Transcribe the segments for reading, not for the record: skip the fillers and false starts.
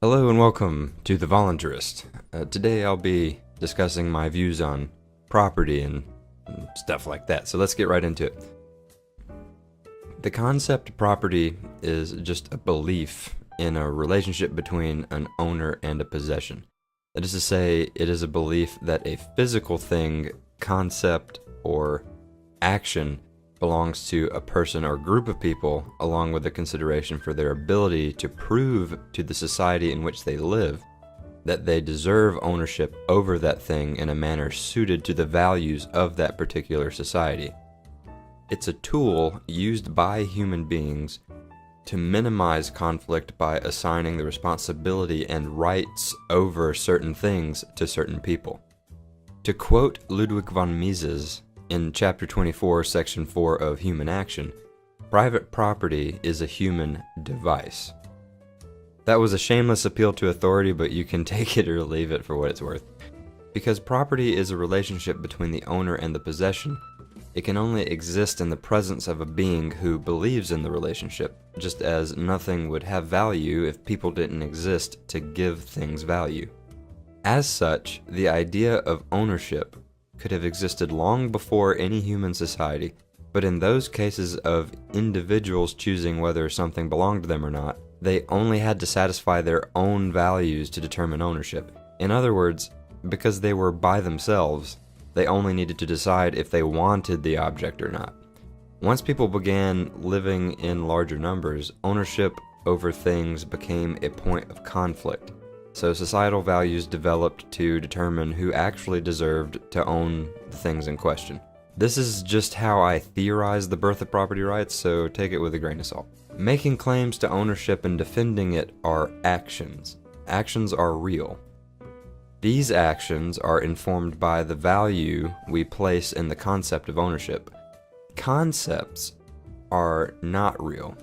Hello and welcome to The Voluntarist. Today I'll be discussing my views on property and stuff like that, so let's get right into it. The concept of property is just a belief in a relationship between an owner and a possession. That is to say, it is a belief that a physical thing, concept, or action belongs to a person or group of people, along with the consideration for their ability to prove to the society in which they live that they deserve ownership over that thing in a manner suited to the values of that particular society. It's a tool used by human beings to minimize conflict by assigning the responsibility and rights over certain things to certain people. To quote Ludwig von Mises, in Chapter 24, Section 4 of Human Action, private property is a human device. That was a shameless appeal to authority, but you can take it or leave it for what it's worth. Because property is a relationship between the owner and the possession, it can only exist in the presence of a being who believes in the relationship, just as nothing would have value if people didn't exist to give things value. As such, the idea of ownership could have existed long before any human society, but in those cases of individuals choosing whether something belonged to them or not, they only had to satisfy their own values to determine ownership. In other words, because they were by themselves, they only needed to decide if they wanted the object or not. Once people began living in larger numbers, ownership over things became a point of conflict. So societal values developed to determine who actually deserved to own the things in question. This is just how I theorize the birth of property rights, so take it with a grain of salt. Making claims to ownership and defending it are actions. Actions are real. These actions are informed by the value we place in the concept of ownership. Concepts are not real,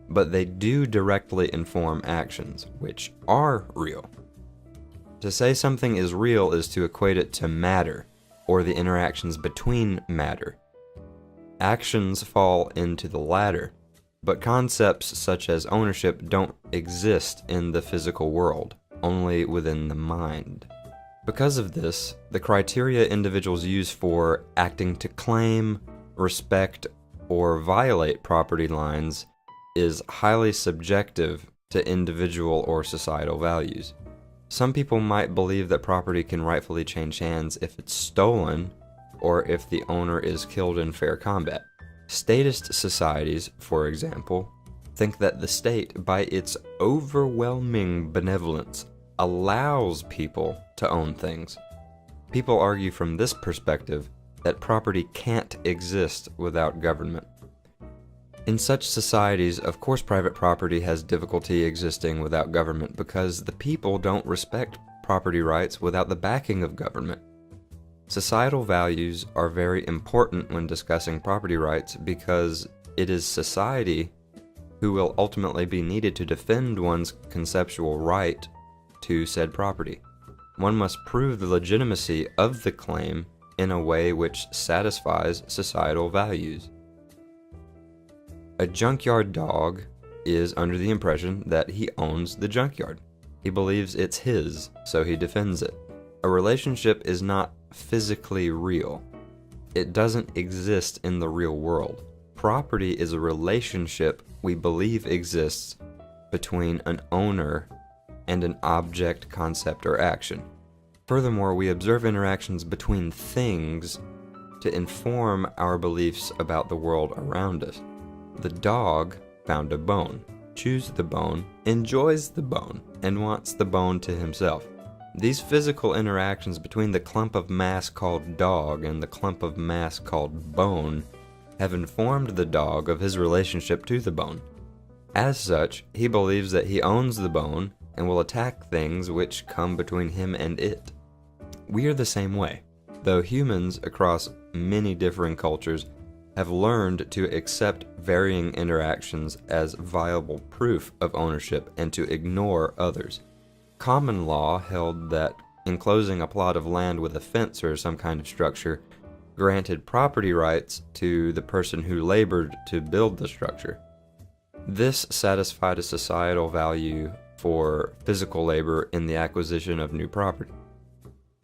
but they do directly inform actions, which are real. To say something is real is to equate it to matter, or the interactions between matter. Actions fall into the latter, but concepts such as ownership don't exist in the physical world, only within the mind. Because of this, the criteria individuals use for acting to claim, respect, or violate property lines is highly subjective to individual or societal values. Some people might believe that property can rightfully change hands if it's stolen or if the owner is killed in fair combat. Statist societies, for example, think that the state, by its overwhelming benevolence, allows people to own things. People argue from this perspective that property can't exist without government. In such societies, of course, private property has difficulty existing without government because the people don't respect property rights without the backing of government. Societal values are very important when discussing property rights because it is society who will ultimately be needed to defend one's conceptual right to said property. One must prove the legitimacy of the claim in a way which satisfies societal values. A junkyard dog is under the impression that he owns the junkyard. He believes it's his, so he defends it. A relationship is not physically real. It doesn't exist in the real world. Property is a relationship we believe exists between an owner and an object, concept, or action. Furthermore, we observe interactions between things to inform our beliefs about the world around us. The dog found a bone, chews the bone, enjoys the bone, and wants the bone to himself. These physical interactions between the clump of mass called dog and the clump of mass called bone have informed the dog of his relationship to the bone. As such, he believes that he owns the bone and will attack things which come between him and it. We are the same way, though humans across many differing cultures have learned to accept varying interactions as viable proof of ownership and to ignore others. Common law held that enclosing a plot of land with a fence or some kind of structure granted property rights to the person who labored to build the structure. This satisfied a societal value for physical labor in the acquisition of new property.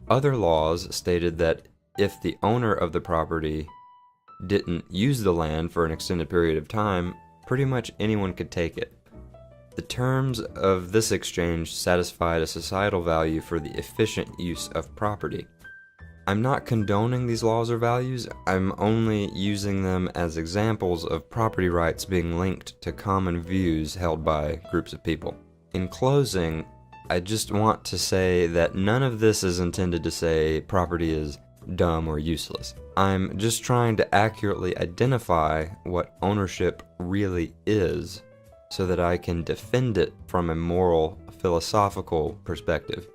Other laws stated that if the owner of the property didn't use the land for an extended period of time, pretty much anyone could take it. The terms of this exchange satisfied a societal value for the efficient use of property. I'm not condoning these laws or values, I'm only using them as examples of property rights being linked to common views held by groups of people. In closing, I just want to say that none of this is intended to say property is dumb or useless. I'm just trying to accurately identify what ownership really is so that I can defend it from a moral, philosophical perspective.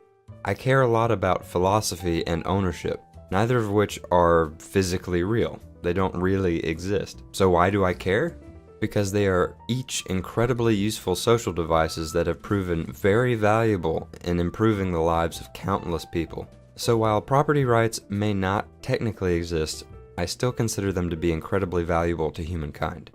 I care a lot about philosophy and ownership, neither of which are physically real. They don't really exist. So why do I care? Because they are each incredibly useful social devices that have proven very valuable in improving the lives of countless people. So while property rights may not technically exist, I still consider them to be incredibly valuable to humankind.